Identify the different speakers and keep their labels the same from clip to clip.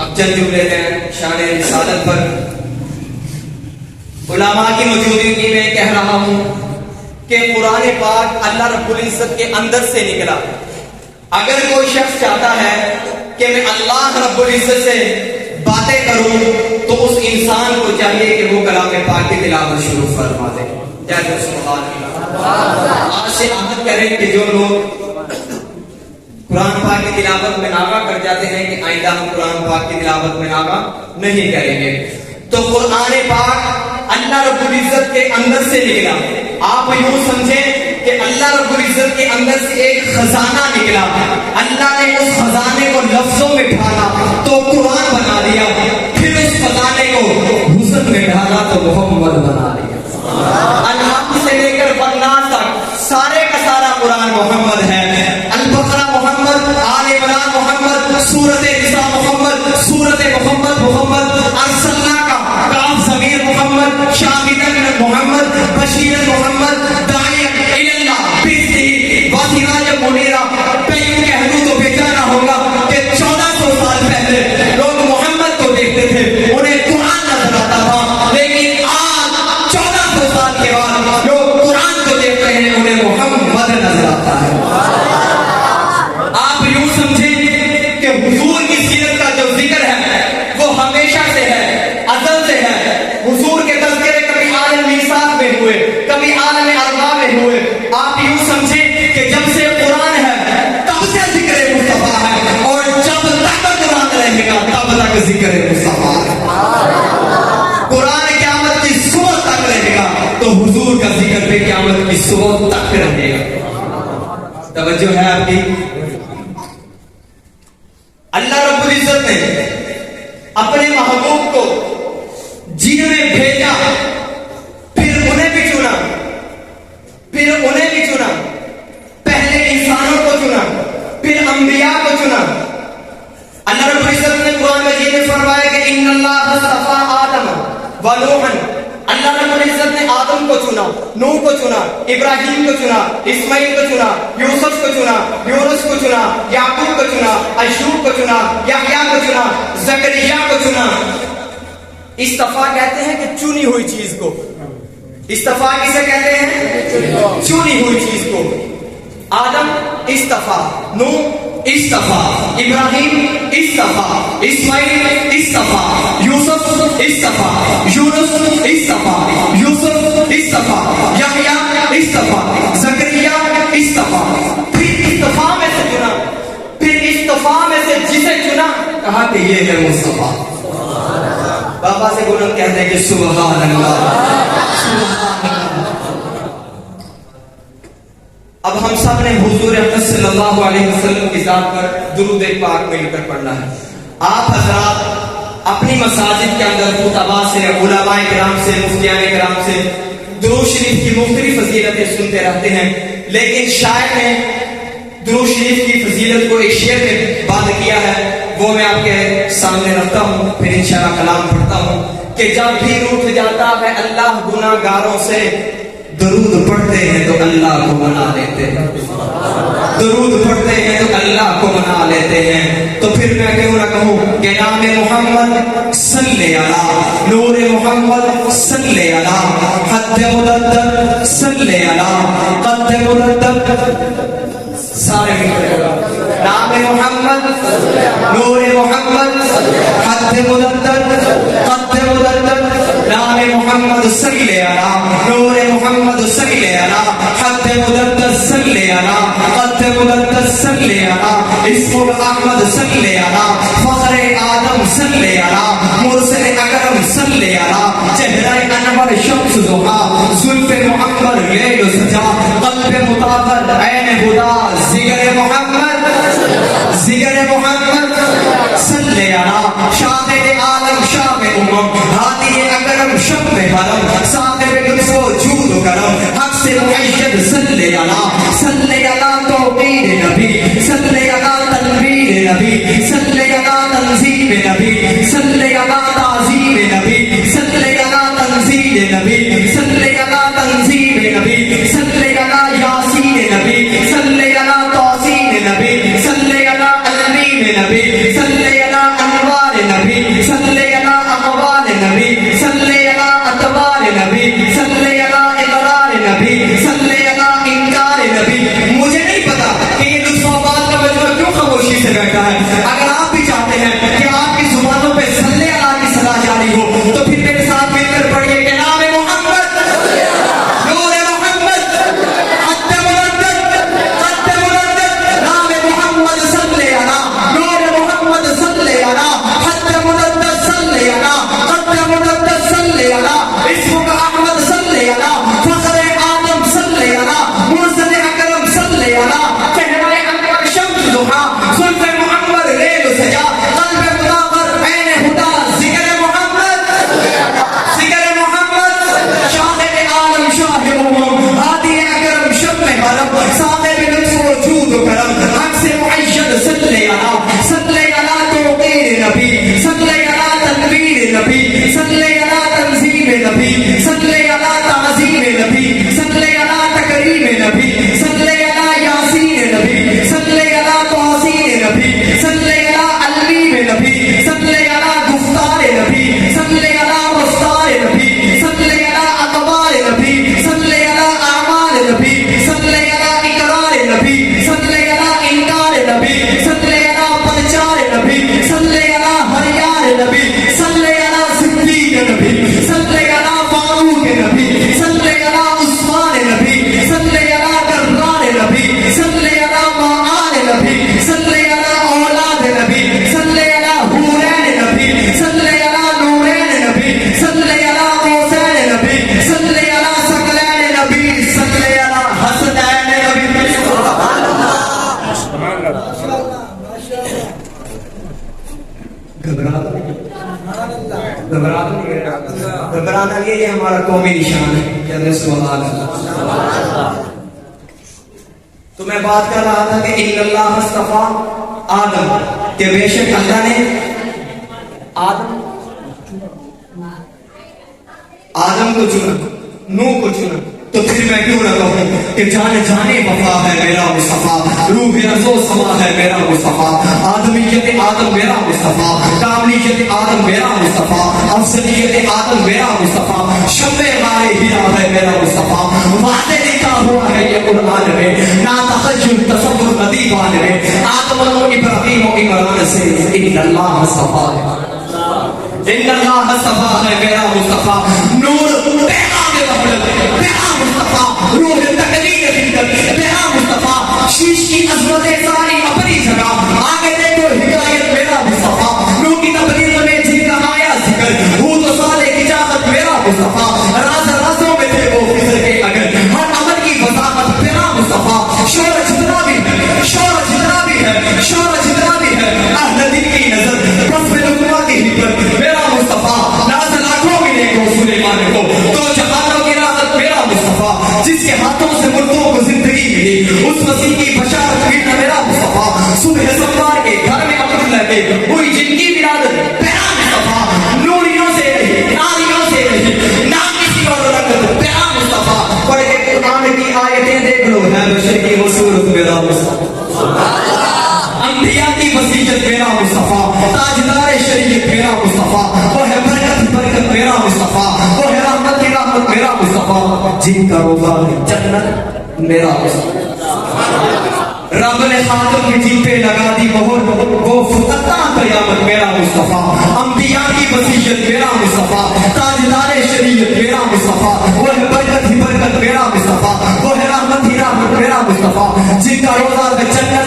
Speaker 1: اب چند جملے ہیں شان رسالت پر. علماء کی موجودگی میں کہہ رہا ہوں کہ قرآن پاک اللہ رب العزت کے اندر سے نکلا. اگر کوئی شخص چاہتا ہے کہ میں اللہ رب العزت سے باتیں کروں تو اس انسان کو چاہیے کہ وہ کلام پاک کی تلاوت شروع فرما دے. آج سے عہد کریں کہ جو لوگ قرآن پاک کی تلاوت میں ناغہ کر جاتے ہیں کہ آئندہ ہم قرآن پاک کی تلاوت میں ناغہ نہیں کریں گے. تو قرآن پاک اللہ رب العزت کے اندر سے نکلا. آپ یوں سمجھیں کہ اللہ رب العزت کے اندر سے ایک خزانہ نکلا. اللہ نے اس خزانے کو لفظوں میں ڈھالا تو قرآن بنا دیا. پھر اس خزانے کو حسن میں ڈھالا تو محمد بنا دیا. الحمد سے لے کر والناس تک سارے کا سارا قرآن محمد ہے. البقرہ محمد، آل عمران محمد، سورۃ نساء محمد، سورۃ محمد ارسلنا کا کاف ضمیر محمد، شاہدن محمد، بشیر محمد، داعی الی اللہ باذنہ وسراج منیرا. میں یوں کہہ دوں تو بیچارہ ہوگا کہ 1400 سال پہلے لوگ محمد کو دیکھتے تھے، انہیں قرآن نظر آتا تھا، لیکن آج 1400 سال کے بعد لوگ قرآن کو دیکھتے ہیں، انہیں محمد نظر آتا ہے. آپ یوں سمجھیں کہ حضور کی سیرت کا جو ذکر ہے وہ ہمیشہ سے ہے، ازل سے ہے. حضور کے تذکرے کبھی عالم میثاق میں ہوئے، کبھی عالم ارواح میں ہوئے. آپ یوں سمجھیں کہ جب سے قرآن ہے تب سے ذکر مصطفیٰ ہے، اور جب تک قرآن رہے گا تب تک ذکر مصطفیٰ ہے. قرآن قیامت کی صبح تک رہے گا تو حضور کا ذکر بھی قیامت کی صبح تک رہے گا. توجہ ہے آپ کی؟ اللہ رب العزت نے اپنے محبوب کو جن میں بھیجا، پھر انہیں بھی چنا، پھر انہیں بھی چنا. پہلے انسانوں کو چنا، پھر انبیاء کو چنا. اللہ رب العزت نے قرآن مجید میں فرمایا کہ ان اللہ اصطفیٰ آدم و نوحا. اللہ رب العزت نے آدم کو چنا، نوح کو چنا، ابراہیم کو چنا، اسماعیل کو چنا، یوسف کو چنا، یونس کو چنا، یعقوب کو چنا، ایوب کو چنا، یحییٰ کو چنا، زکریا کو چنا. استفا کہتے ہیں کہ چنی ہوئی چیز کو. استفا کسے کہتے ہیں؟ چنی ہوئی چیز کو. آدم استفا، نوح استفا، ابراہیم استفا، اسماعیل استفا، یوسف استفا، یونس استفا، یوسف استفا، یحییٰ استفا، زکریا استفا. پھر استفا میں سے چنا، پھر استفا میں سے جسے چنا کہا کہ یہ ہے مصطفیٰ. بابا سے بلند کہتے ہیں کہ سبحان اللہ. اب ہم سب نے حضور اکرم صلی اللہ علیہ وسلم کی ذات پر درود پاک مل کر پڑھنا ہے. آپ حضرات اپنی مساجد کے اندر خطباء سے، علماء کرام سے، مفتیان کرام سے درود شریف کی مختلف فضیلتیں سنتے رہتے ہیں، لیکن شاعر نے درود شریف کی فضیلت کو ایک شعر میں بات کیا ہے، وہ میں آپ کے سامنے رکھتا ہوں، پھر انشاءاللہ کلام پڑھتا ہوں. کہ جب بھی روٹھ جاتا ہے اللہ گناہ گاروں سے، درود پڑھتے ہیں تو اللہ کو منا لیتے ہیں. درود پڑھتے ہیں تو اللہ کو منا لیتے ہیں. تو پھر میں کیوں نہ کہوں کہ نام محمد صلی علی، نور محمد صلی علی، حد مدد صلی علی، قد مدد. سارے نام محمد، نور محمد، حد مدد، قد مدد. نام محمد صلی علی، نور محمد صلی علی، حد مدد صلی علی، قد مدد صلی علی، اسم احمد صلی علی، فخر آدم صلی علی، مرسل اکرم صلی علی، چہرہ انور شمس ضحیٰ، زلف معمر لیل سجا، قلب مطہر عین ہدا، ذکر محمد، ذکر محمد صلی علی، شاہد عالم شاہ امم، ہادی اکرم شب حرم، صاحب لطف و جود و کرم، حق سے معید صلی علی، صلی علی توقیر نبی، صلی علی تنویر نبی، صلی علی تنظیم نبی، صلی علی تعظیم نبی، صلی علی تنزیل نبی، صلی علی تنظیم نبی، صلی علی یاسین نبی، صلی علی توسین نبی، صلی علی علمین نبی، صلی علی انوار نبی صلی علی اقوال نبی صلی علی اطوار نبی صلی علی اقرار نبی صلی علی انکار نبی. مجھے نہیں پتا کہ یہ لطف آباد کا مجمع کیوں خاموشی سے بیٹھا ہے. اگر آپ بھی چاہتے ہیں کہ آپ کی زبانوں پہ صلی علی کی صدا جاری ہو تو پھر میرے ساتھ مل کر پڑھیے کہ نام محمد نور محمد خط مردد خط مردد نام محمد صلی علی نور محمد صلی علی خط مردد صلی علی خط مردد صلی علی اسم احمد صلی علی فخر آدم صلی علی مرسل اکرم صلی علی چہرہ انور شمس ضحیٰ زلف محمد ریل سجا قلب مداخر عین ہدا ذکر محمد شاہد عالم شاہ محمد ہادی اکرم شم حرم صاحب لطف و جود و کرم عکس معید صلی علی توقیر نبی صلی علی تنویر نبی صلی علی تنظیم نبی صلی علی تعظیم نبی صلی علی تکریم نبی صلی علی یاسین نبی صلی علی توسین نبی صلی علی علیم نبی صلی علی گفتار نبی صلی علی مستار نبی صلی علی اقوال نبی صلی علی اعمال نبی صلی علی اقرار نبی صلی علی انکار نبی صلی علی پرچار نبی صلی علی ہریار نبی صلی علی صدیق نبی صلی علی فاروق نبی صلی علی عثمان نبی صلی علی کرار نبی صلی علی معان نبی صلی علی اولاد نبی صلی علی حورین نبی صلی علی نورین نبی صلی علی قوسین نبی صلی علی ثقلین نبی صلی علی حسنین نبی. گھبرانا نہیں ہے، یہ ہمارا قومی نشان ہے. تو میں بات کر رہا تھا کہ ان اللہ اصطفیٰ آدم کہ بے شک اللہ نے آدم کو چنا، نوح کو چنا. تو پھر میں کیوں نہ کہوں کہ جانے جانے وفا ہے میرا مصطفیٰ، روح ارض و سما ہے میرا مصطفیٰ، آدمیت آدم میرا مصطفیٰ، کاملیت آدم میرا مصطفیٰ، افضلیت آدم میرا مصطفیٰ، شمع غار ہیرا ہے میرا مصطفیٰ. وعدے لکھا ہوا ہے یہ قرآن میں، نا تخیل تصور ندیبان میں، آدم و ابراہیم و عمران سے ان اللہ اصطفیٰ ہے، ان اللہ اصطفیٰ ہے میرا مصطفیٰ. نور پیغام وحدت میرا مصطفیٰ، روح تقدیر حقیقت میرا مصطفیٰ، شیش کی عظمت ساری اپنی جگہ، آگے دیکھو ہدایت میرا مصطفیٰ. نور کی تبلیغ میں جن کا آیا ذکر، وہ تو صالح کی چاہت میرا مصطفیٰ. راز رازوں میں تھے وہ فکر کے اگر، ہر عمل کی وضاحت میرا مصطفیٰ. شور جتنا بھی ہے اہل دل کی نظر بس میں لقمہ کی حکمت میرا مصطفیٰ. نازل آنکھوں میں دیکھو سلیمان کو، تو جہانوں کی راحت میرا مصطفیٰ. جس کے ہاتھوں سے مردوں کو زندگی ملی، اس مسیح کی بشارت ملنا میرا مصطفیٰ. صبح سفار کے گھر میں اپن لگے ہوئی جن کی ولادت میرا مصطفیٰ. نوریوں سے رہی، ناریوں سے رہی، نہ کسی اور رنگت میرا مصطفیٰ. پڑھ کے قرآن کی آیتیں دیکھ لو، ہے بشر کی وہ صورت میرا مصطفیٰ. انبیاء کی وصیت میرا مصطفیٰ، تاجدار شریعت میرا مصطفیٰ. وہ ہے برکت میرا مصطفیٰ، وہ ہے رحمت میرا مصطفیٰ. جن کا روزہ جنت میرا مصطفیٰ. رب نے خاتم کی جن پہ لگا دی مہر، وہ فتح قیامت میرا مصطفیٰ. انبیاء کی وصیت میرا مصطفیٰ، تاجدار شریعت میرا مصطفیٰ. وہ ہے برکت میرا مصطفیٰ، وہ ہے رحمت میرا مصطفیٰ. جن کا روزہ جنت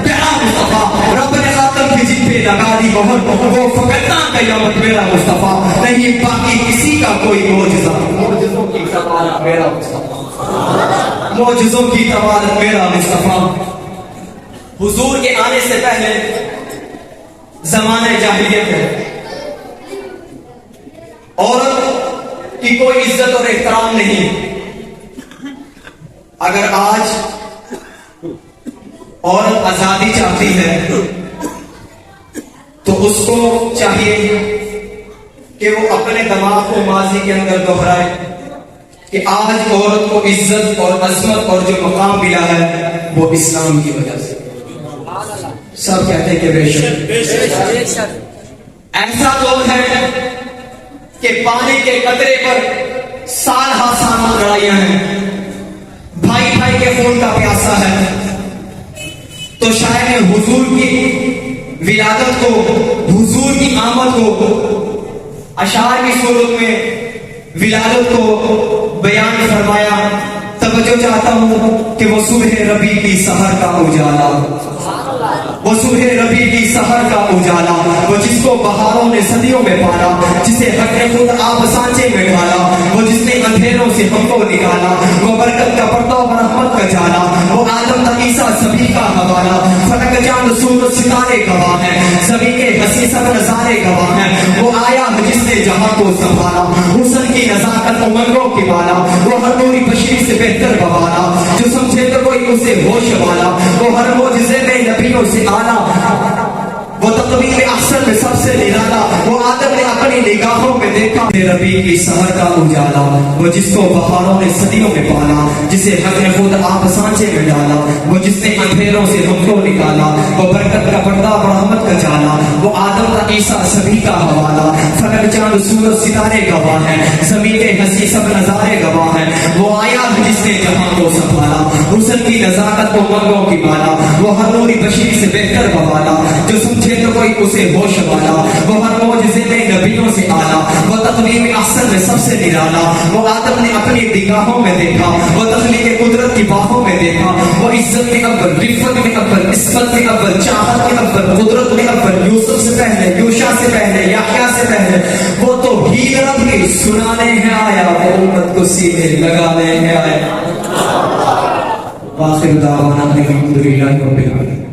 Speaker 1: میرا مصطفیٰ. رب نے خاتم کی جن پہ لگا دی مہر، وہ فتح قیامت میرا مصطفیٰ. نہیں باقی کسی کا کوئی معجزہ، معجزوں کی توالت میرا مصطفیٰ، معجزوں کی توالت میرا مصطفیٰ. حضور کے آنے سے پہلے زمانہ جاہلیت ہے، عورت کی کوئی عزت اور احترام نہیں. اگر آج عورت آزادی چاہتی ہے تو اس کو چاہیے کہ وہ اپنے دماغ کو ماضی کے اندر دوہرائے کہ آج عورت کو عزت اور عظمت اور جو مقام ملا ہے وہ اسلام کی وجہ سے. سب کہتے ہیں کہ بے شک. ایسا دور ہے کہ پانی کے قطرے پر سال ہا سال لڑائیاں ہیں، بھائی بھائی کے خون کا پیاسا ہے. تو شاعر نے حضور کی ولادت کو، حضور کی آمد کو اشعار کی صورت میں ولادت کو بیان فرمایا. توجہ چاہتا ہوں کہ وہ صبح ربیع کی سحر کا اجالا، وہ صبح ربیع کی سحر کا اجالا، وہ جس کو بہاروں نے صدیوں میں پالا، جسے حق نے خود آپ سانچے میں ڈالا، وہ جس نے اندھیروں سے ہم کو نکالا، وہ برکت کا پرتو رحمت کا جالا، وہ آدم تا عیسیٰ سبھی کا حوالہ. فلک چاند سورج ستارے گواہ ہیں، زمین کے حسین سب نظارے گواہ ہیں. وہ آیا جس نے جہاں کو سنبھالا، حسن کی نزاکت عمروں کی بالا، وہ ہر نوری بشیر سے بہتر بوالا، جو سمجھے تو کوئی اسے ہوش والا، وہ ہر معجزے میں نبیوں سے آنا، وہ تقویم احسن میں سب سے نرالا. وہ آدم نے اپنی نگاہوں میں دیکھا ربیع کی سحر کا اجالا، وہ جس کو بہاروں نے صدیوں میں پالا، جسے حق نے خود آپ سانچے میں ڈالا، وہ جس نے اندھیروں سے ہم کو نکالا، وہ برکت کا پردہ رحمت کا جالا، وہ آدم تا عیسیٰ سبھی کا حوالہ. فلک چاند سورج ستارے گواہ ہیں، زمین کے حسین سب نظارے گواہ ہیں. وہ آیا جس نے جہاں کو سنبھالا، حسن کی نزاکت کو منگوں کی بالا، وہ ہر نوری بشیر سے بہتر بوالا، جو سمجھے تو کوئی اسے ہوش والا، وہ ہر معجزے میں نبیوں سے آلا، وہ تقویم احسن میں سب سے نرالا. وہ آدم نے اپنی نگاہوں میں دیکھا، وہ تخلیق قدرت کی باہوں میں دیکھا، وہ عزت میں اول، رفت میں اول، عصمت میں اول، چاہت میں اول، قدرت میں اول، یوسف سے پہلے، یوشع سے پہلے، یحییٰ سے پہلے. وہ تو ہی ربی سنانے ہے آیا، وہ امت کو سینے لگانے ہے آیا. واخر دعوانا الحمدللہ رب العالمین.